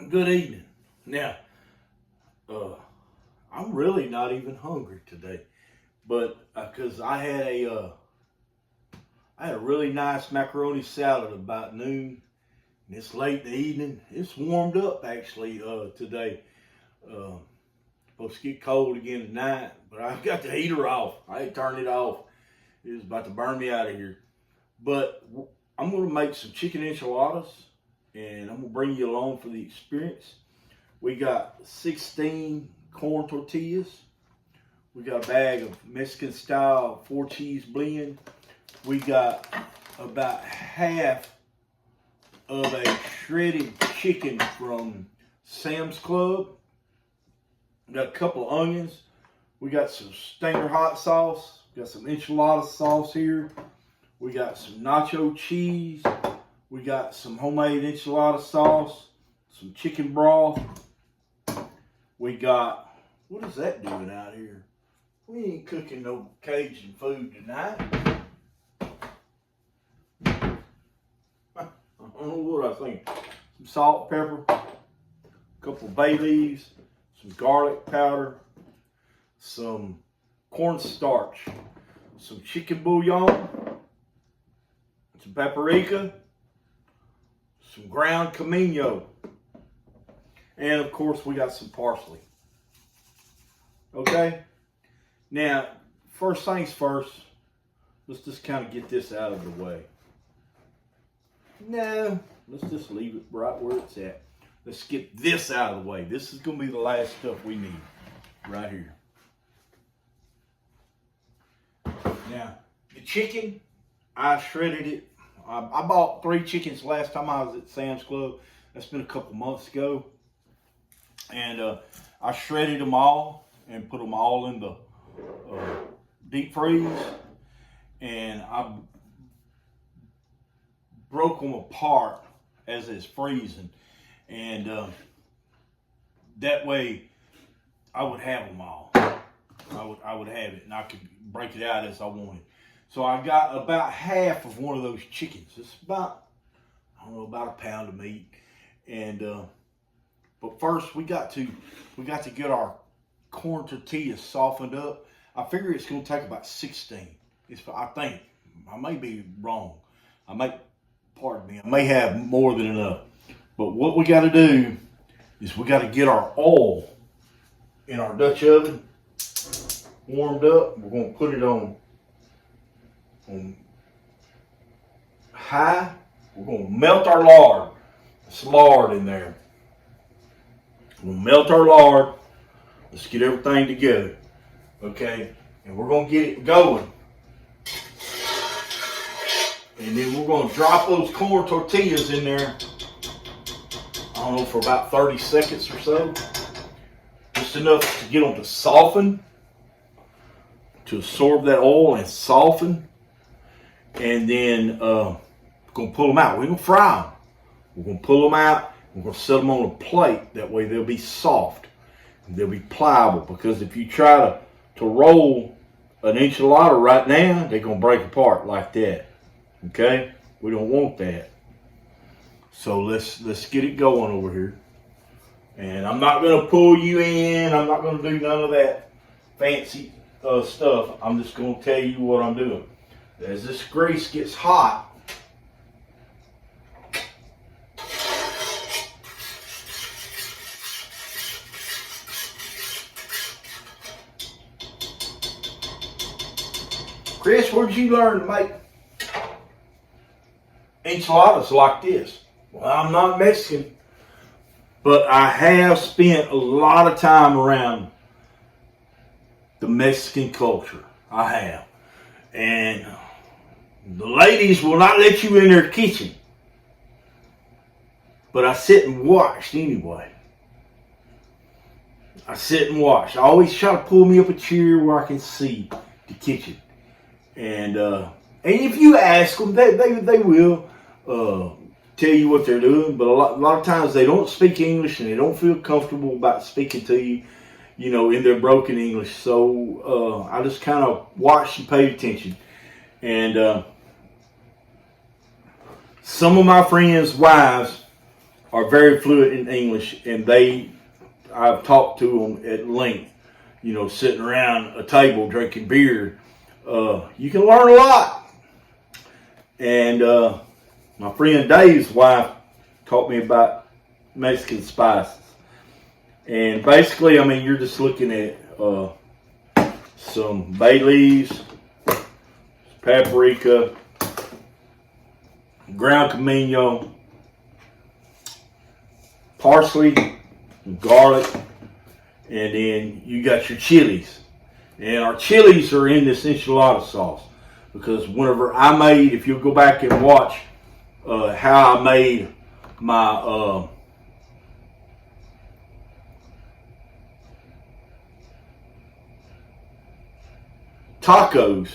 Good evening. Now, I'm really not even hungry today, but because I had a really nice macaroni salad about noon, and it's late in the evening. It's warmed up actually today. Uh, Supposed to get cold again tonight, but I've got the heater off. I ain't turned it off. It was about to burn me out of here. But I'm gonna make some chicken enchiladas, and I'm gonna bring you along for the experience. We got 16 corn tortillas. We got a bag of Mexican style 4-cheese blend. We got about half of a shredded chicken from Sam's Club. We got a couple of onions. We got some Stinger hot sauce. We got some enchilada sauce here. We got some nacho cheese. We got some homemade enchilada sauce. Some chicken broth. We got, what is that doing out here? We ain't cooking no Cajun food tonight. I don't know what I think. Some salt, pepper, a couple of bay leaves, some garlic powder, some cornstarch, some chicken bouillon, some paprika, some ground comino, and of course we got some parsley. Okay? Now, first things first, let's just kind of get this out of the way. No, let's just leave it right where it's at. Let's get this out of the way. This is going to be the last stuff we need right here. Now, the chicken, I shredded it. I bought 3 chickens last time I was at Sam's Club. That's been a couple months ago. And I shredded them all and put them all in the deep freeze. And I broke them apart as it's freezing. And that way I would have them all. I would have it, and I could break it out as I wanted. So I got about half of one of those chickens. It's about, I don't know, about a pound of meat. And but first we got to get our corn tortillas softened up. I figure it's going to take about 16. I think I may be wrong. Pardon me, I may have more than enough. But what we got to do is we got to get our oil in our Dutch oven warmed up. We're going to put it on high. We're going to melt our lard. There's some lard in there. We'll melt our lard. Let's get everything together. Okay? And we're going to get it going. And then we're going to drop those corn tortillas in there, I don't know, for about 30 seconds or so. Just enough to get them to soften, to absorb that oil and soften. And then we're going to pull them out. We're going to fry them. We're going to pull them out. We're going to set them on a plate. That way they'll be soft. And they'll be pliable. Because if you try to roll an enchilada right now, they're going to break apart like that. Okay? We don't want that. So let's get it going over here. And I'm not going to pull you in. I'm not going to do none of that fancy stuff. I'm just going to tell you what I'm doing. As this grease gets hot, Chris, where did you learn to make enchiladas like this? Well, I'm not Mexican, but I have spent a lot of time around the Mexican culture. I have. And the ladies will not let you in their kitchen. But I sit and watch anyway. I sit and watch. I always try to pull me up a chair where I can see the kitchen. And if you ask them, they will tell you what they're doing. But a lot of times they don't speak English and they don't feel comfortable about speaking to you, in their broken English. So I just kind of watched and paid attention. And some of my friends' wives are very fluent in English, and I've talked to them at length. You know, sitting around a table drinking beer, you can learn a lot. And my friend Dave's wife taught me about Mexican spices. And basically, I mean, you're just looking at some bay leaves, paprika, ground comino, parsley, garlic, and then you got your chilies. And our chilies are in this enchilada sauce because whenever I made, if you'll go back and watch how I made my tacos.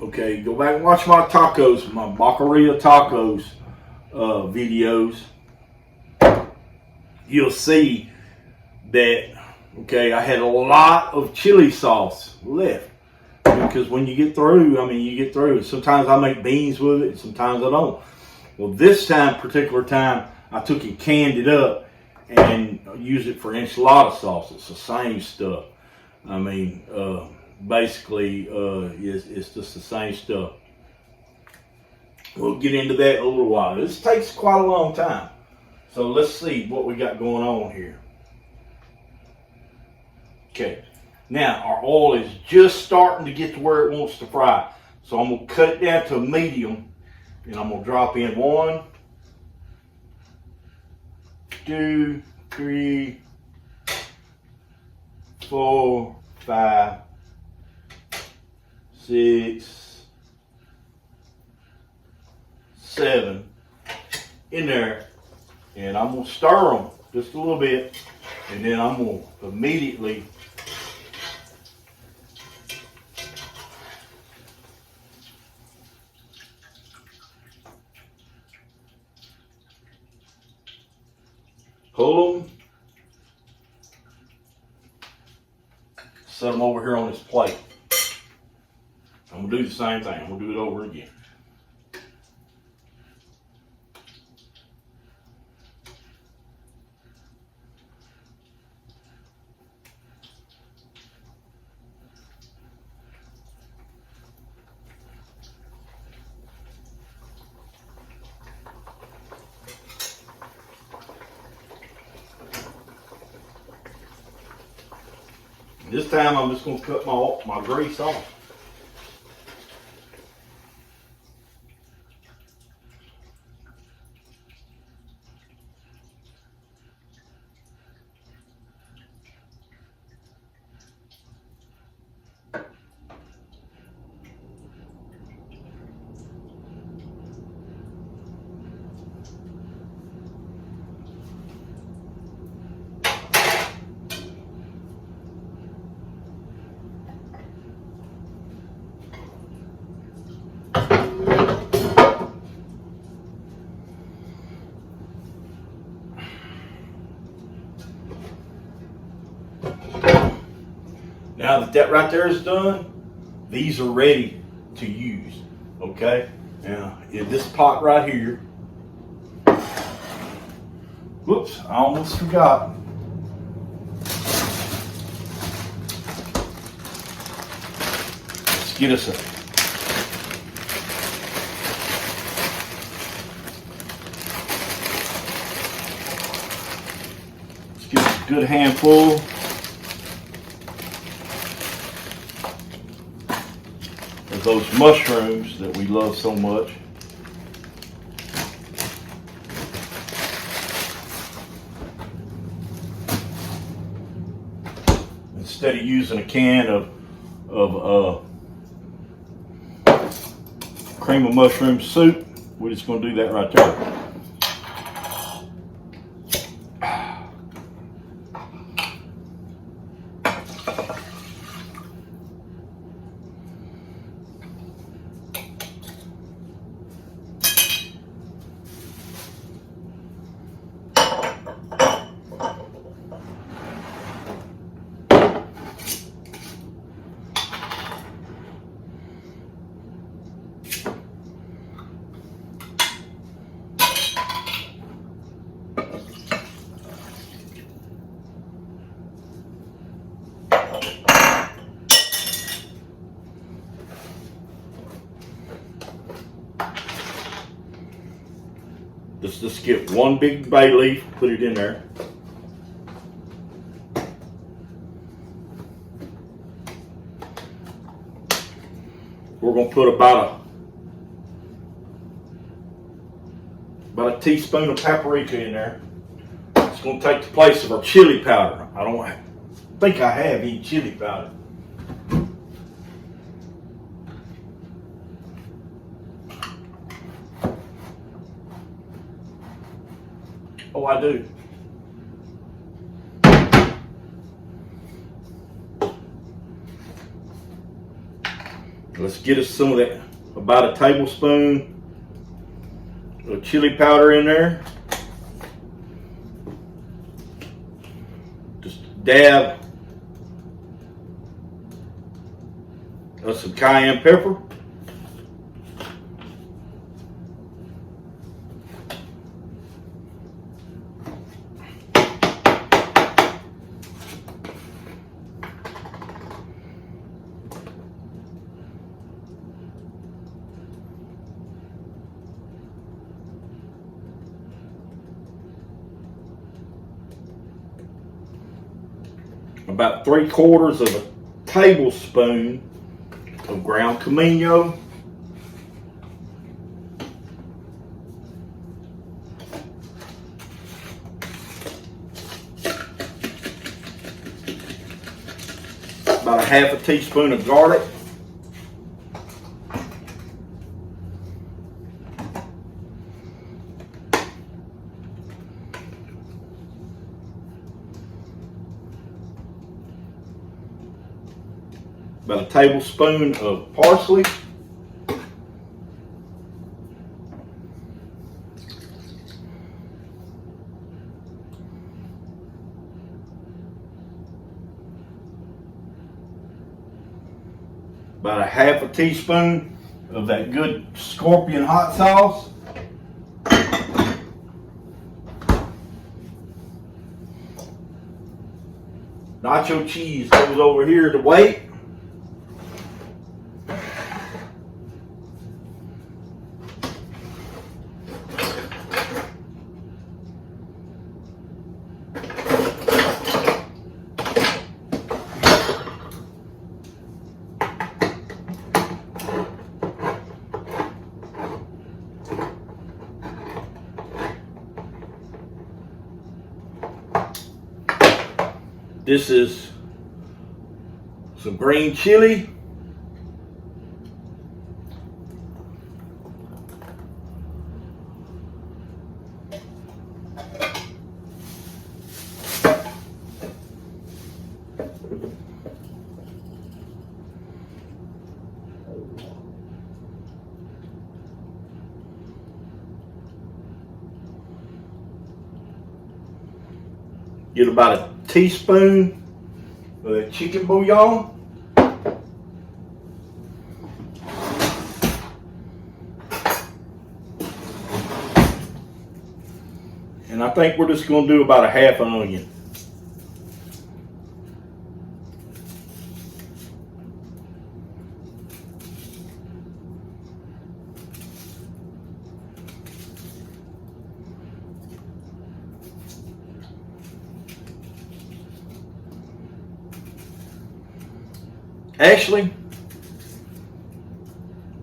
Okay, go back and watch my tacos, my Bacarita tacos videos. You'll see that, okay, I had a lot of chili sauce left. Because when you get through, I mean, you get through. Sometimes I make beans with it, sometimes I don't. Well, this particular time, I took and canned it up and used it for enchilada sauce. It's the same stuff. I mean, basically, it's just the same stuff. We'll get into that in a little while. This takes quite a long time. So let's see what we got going on here. Okay, now our oil is just starting to get to where it wants to fry. So I'm going to cut it down to a medium, and I'm going to drop in 1, 2, 3, 4, 5, 6, 7 in there. And I'm going to stir them just a little bit, and then I'm going to immediately pull them, set them over here on this plate. I'm going to do the same thing. I'm going to do it over again. This time I'm just going to cut my grease off. Now that right there is done, these are ready to use. Okay? Now, in this pot right here, whoops, I almost forgot. Let's get us a good handful. Of those mushrooms that we love so much. Instead of using a can of cream of mushroom soup, we're just going to do that right there. Let's just get one big bay leaf, put it in there. We're going to put about a teaspoon of paprika in there. It's going to take the place of our chili powder. I don't think I have any chili powder. Oh, I do. Let's get us some of that, about a tablespoon of chili powder in there. Just a dab of some cayenne pepper. About 3/4 of a tablespoon of ground comino. About a 1/2 teaspoon of garlic. About a tablespoon of parsley. About a 1/2 teaspoon of that good scorpion hot sauce. Nacho cheese goes over here to wait. This is some green chili. Get about a teaspoon of that chicken bouillon. And I think we're just going to do about a 1/2 onion. Actually,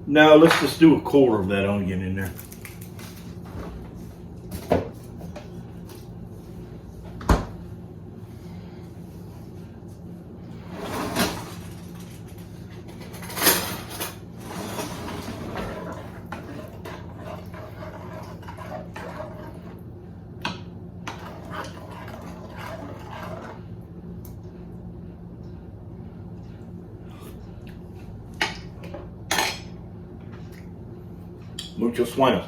no, let's just do a 1/4 of that onion in there. Muchos buenos.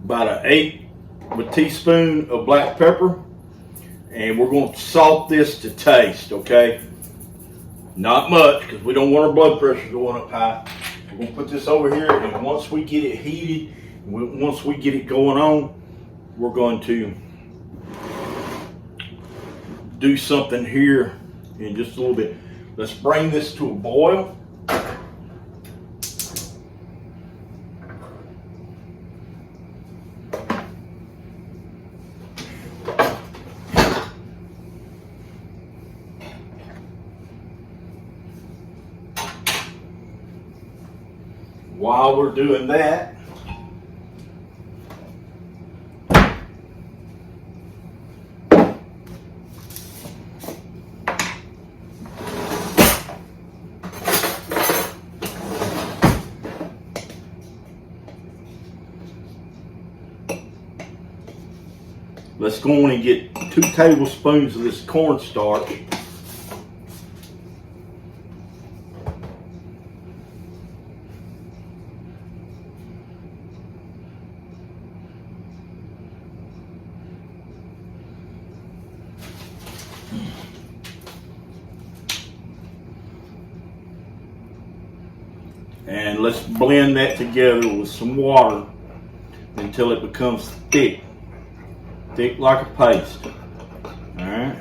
About an 1/8 teaspoon of black pepper, and we're going to salt this to taste, okay? Not much, because we don't want our blood pressure going up high. We're going to put this over here, and once we get it heated, once we get it going on, we're going to do something here in just a little bit. Let's bring this to a boil. While we're doing that, let's go on and get 2 tablespoons of this cornstarch. And let's blend that together with some water until it becomes thick. Thick like a paste. Alright.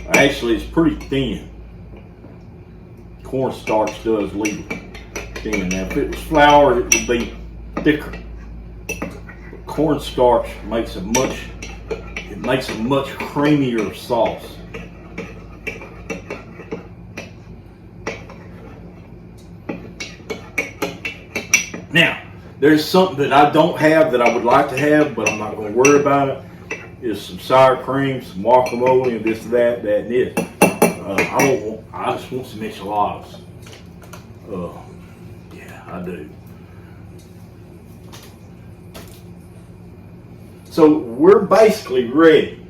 Actually, it's pretty thin. Cornstarch does leave it thin. Now, if it was flour, it would be thicker. But cornstarch makes a much creamier sauce. Now, there's something that I don't have that I would like to have, but I'm not going to worry about it. Is some sour cream, some guacamole, and this, that, and this. I just want some enchiladas. Yeah, I do. So we're basically ready.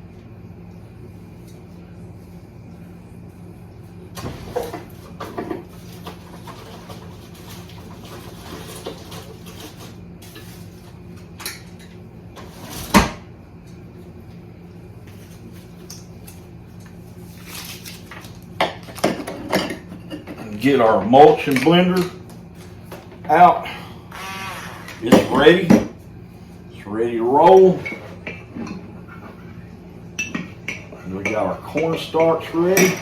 Get our mulch and blender out. It's ready. It's ready to roll. And we got our cornstarch ready.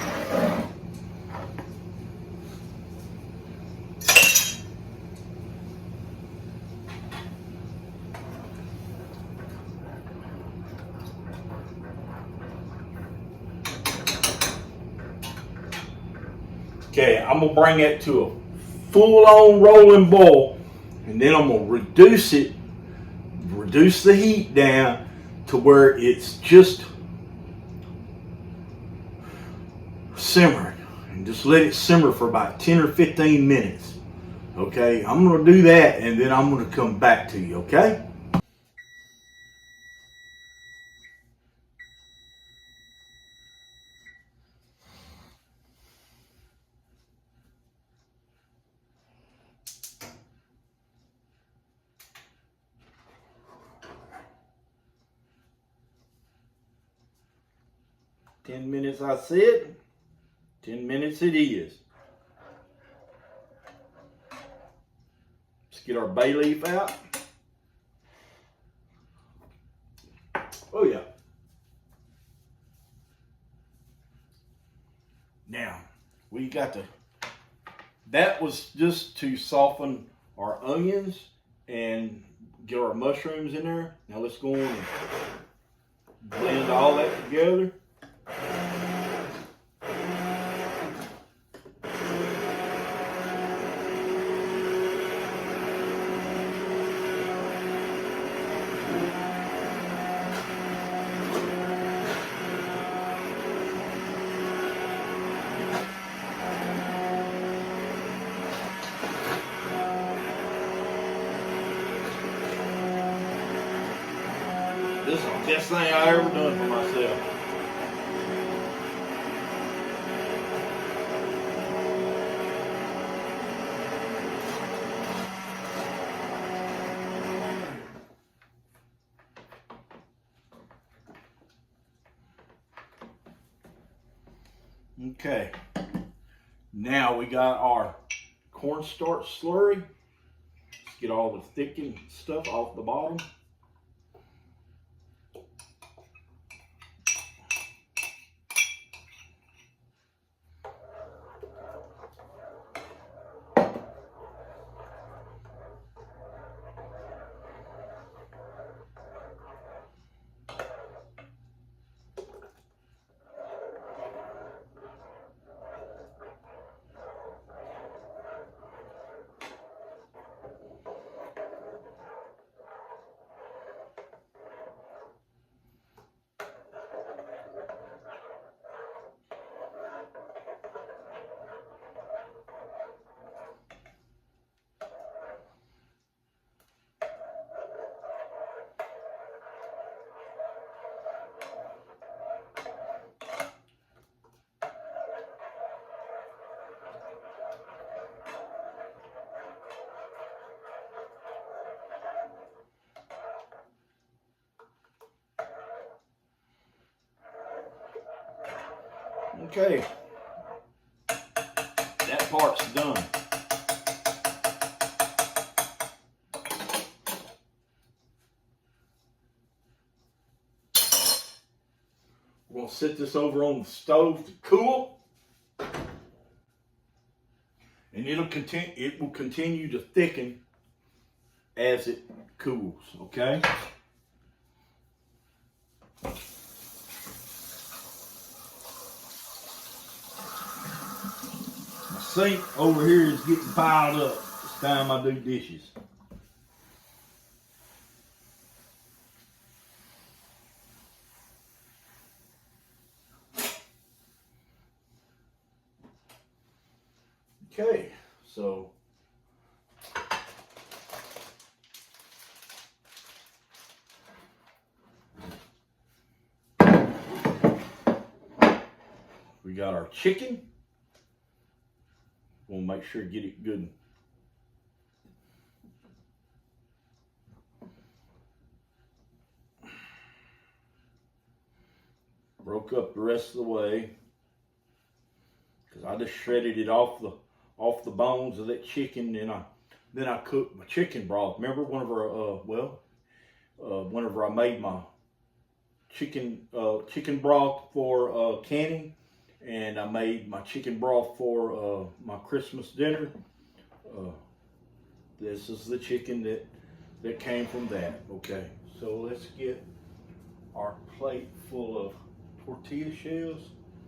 Okay, I'm gonna bring it to a full-on rolling boil, and then I'm gonna reduce the heat down to where it's just simmering, and just let it simmer for about 10 or 15 minutes. Okay, I'm gonna do that, and then I'm gonna come back to you. Okay. Ten minutes, I said. 10 minutes it is. Let's get our bay leaf out. Oh yeah. Now, that was just to soften our onions and get our mushrooms in there. Now let's go on and blend all that together. This is the best thing I ever done for myself. Okay, now we got our cornstarch slurry. Let's get all the thickened stuff off the bottom. Okay, that part's done. We're gonna set this over on the stove to cool, and it will continue to thicken as it cools. Okay. My sink over here is getting piled up. It's time I do dishes. Okay, so we got our chicken. We'll make sure to get it good. Broke up the rest of the way because I just shredded it off the bones of that chicken, and then I cooked my chicken broth. Remember whenever I made my chicken broth for canning, and I made my chicken broth for my Christmas dinner. This is the chicken that came from that. Okay, so let's get our plate full of tortilla shells.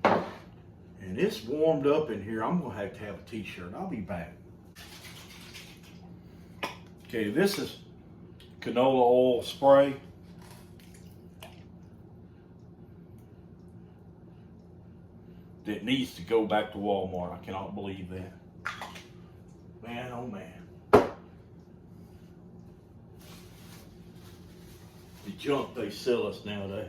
And it's warmed up in here. I'm gonna have to have a t-shirt. I'll be back. Okay, this is canola oil spray. That needs to go back to Walmart. I cannot believe that. Man, oh man. The junk they sell us nowadays.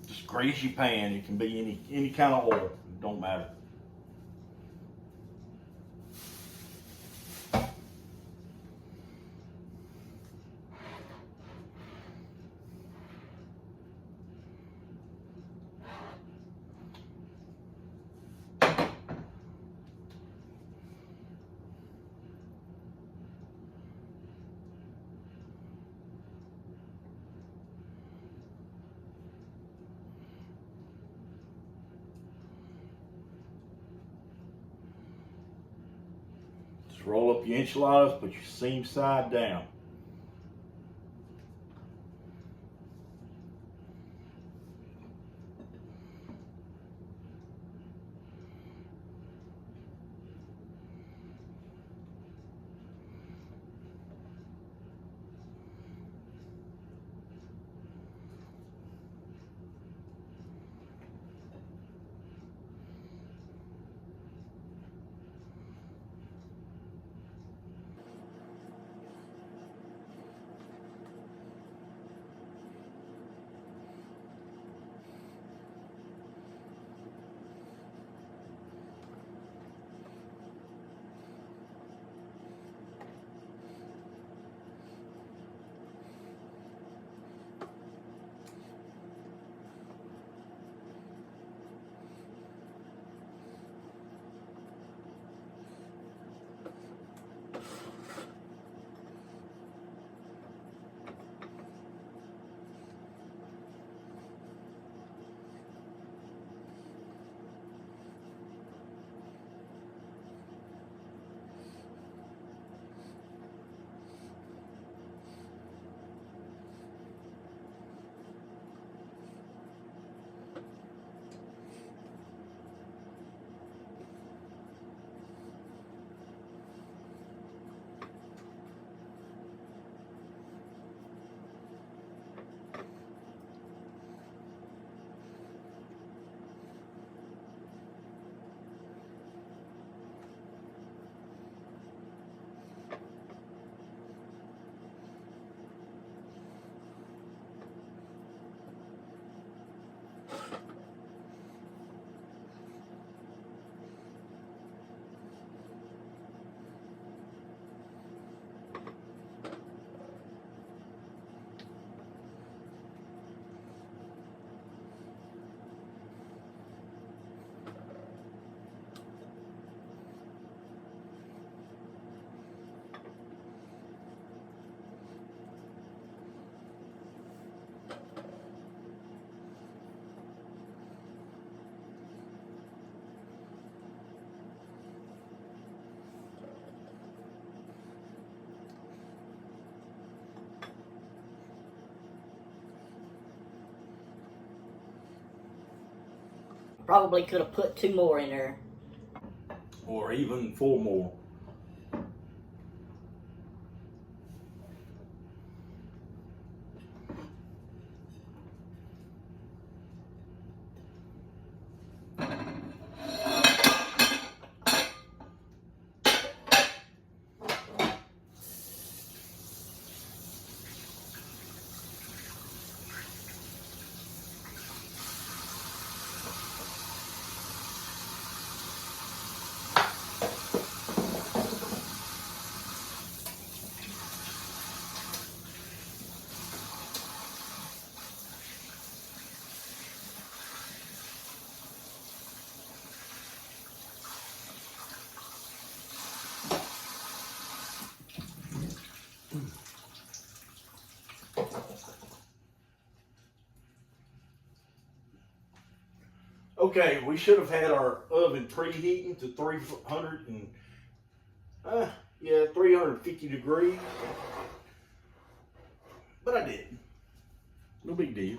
Just grease your pan. It can be any kind of oil. It don't matter. Roll up your enchiladas, put your seam side down. Probably could have put 2 more in there. Or even 4 more. Okay, we should have had our oven preheating to 350 degrees, but I didn't. No big deal.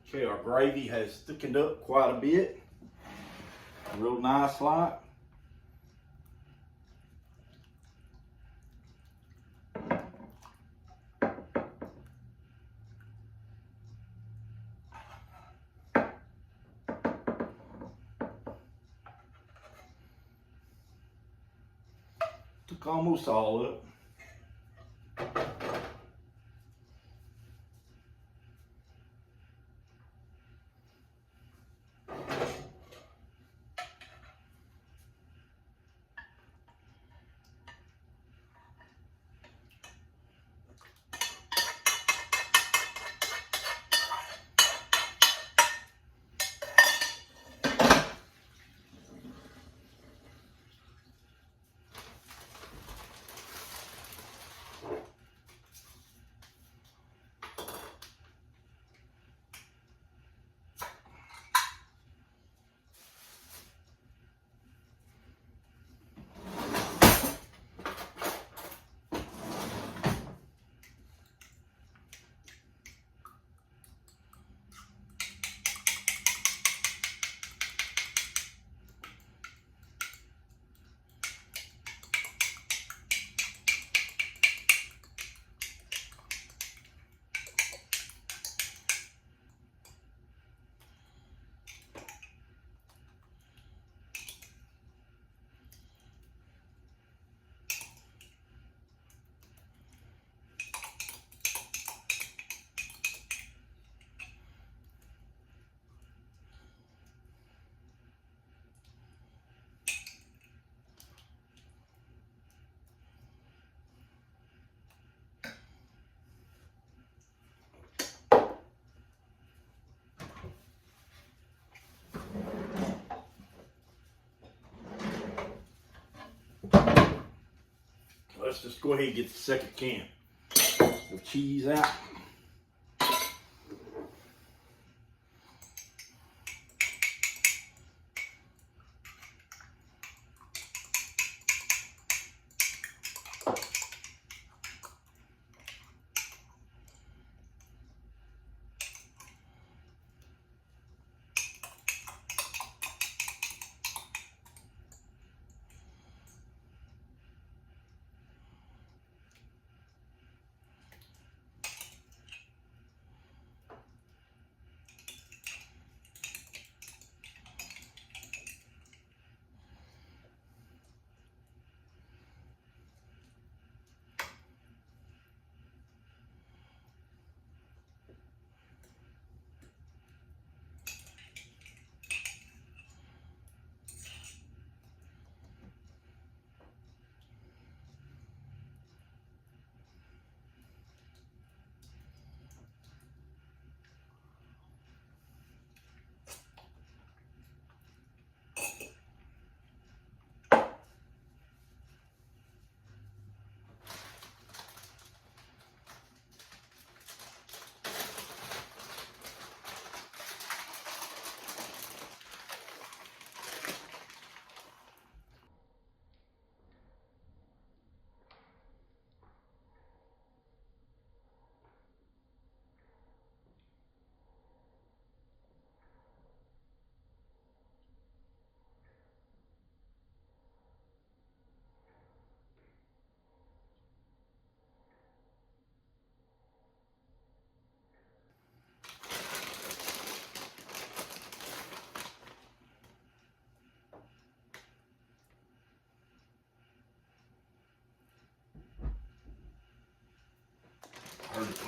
Okay, our gravy has thickened up quite a bit. Real nice like. Took almost all up. Let's just go ahead and get the second can of cheese out.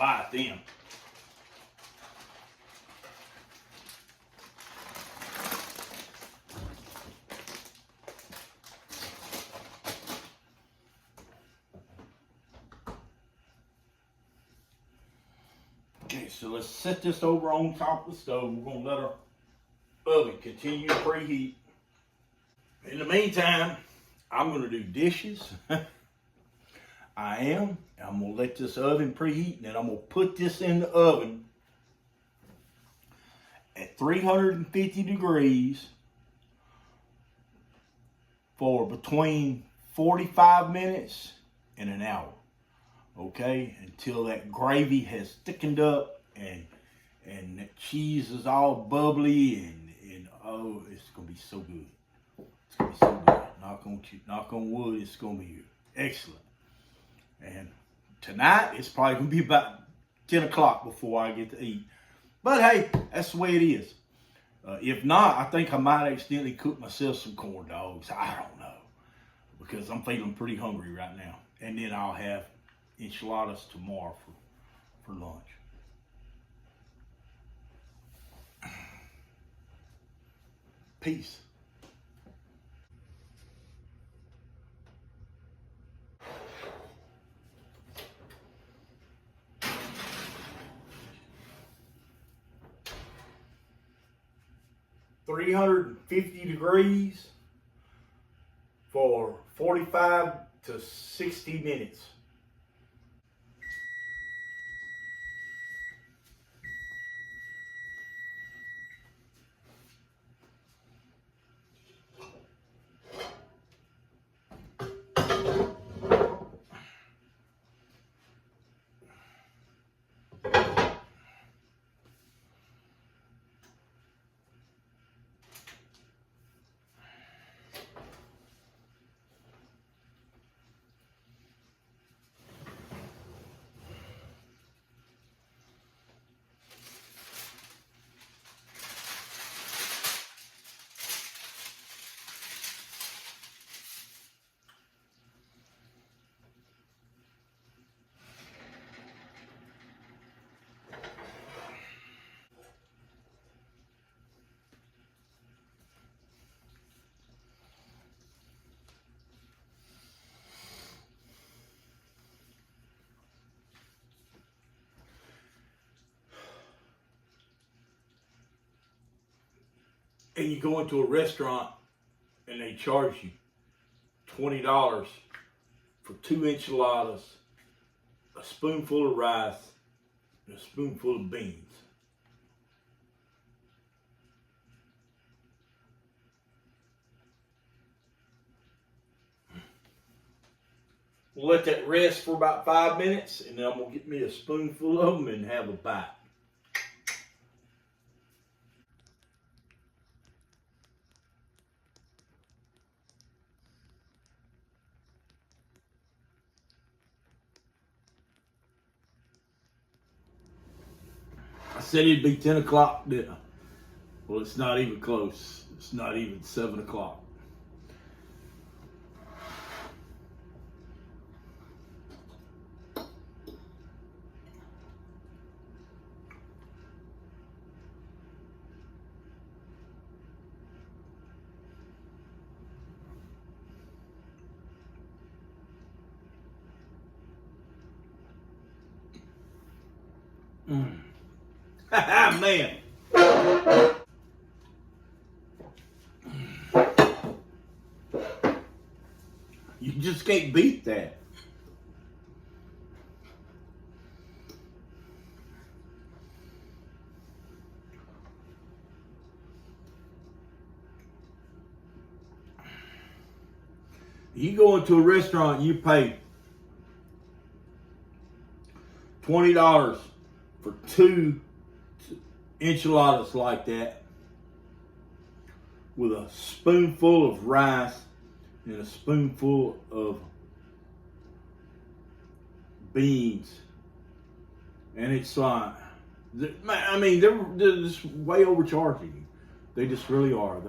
bite them. Okay, so let's set this over on top of the stove. We're gonna let our oven continue to preheat. In the meantime, I'm gonna do dishes. I'm gonna let this oven preheat, and then I'm gonna put this in the oven at 350 degrees for between 45 minutes and an hour. Okay, until that gravy has thickened up and that cheese is all bubbly and oh, it's gonna be so good. It's gonna be so good. Knock on wood, it's gonna be excellent. And tonight it's probably gonna be about 10 o'clock before I get to eat. But hey, that's the way it is. If not, I think I might accidentally cook myself some corn dogs. I don't know, because I'm feeling pretty hungry right now. And then I'll have enchiladas tomorrow for lunch. Peace. $350 degrees for 45 to 60 minutes. And you go into a restaurant and they charge you $20 for 2 enchiladas, a spoonful of rice, and a spoonful of beans. We'll let that rest for about 5 minutes, and then I'm gonna get me a spoonful of them and have a bite. I said it'd be 10 o'clock, didn't I? Well, it's not even close. It's not even 7 o'clock. Man. You just can't beat that. You go into a restaurant, you pay $20 for 2 enchiladas like that, with a spoonful of rice and a spoonful of beans, and it's like, I mean, they're just way overcharging you. They just really are.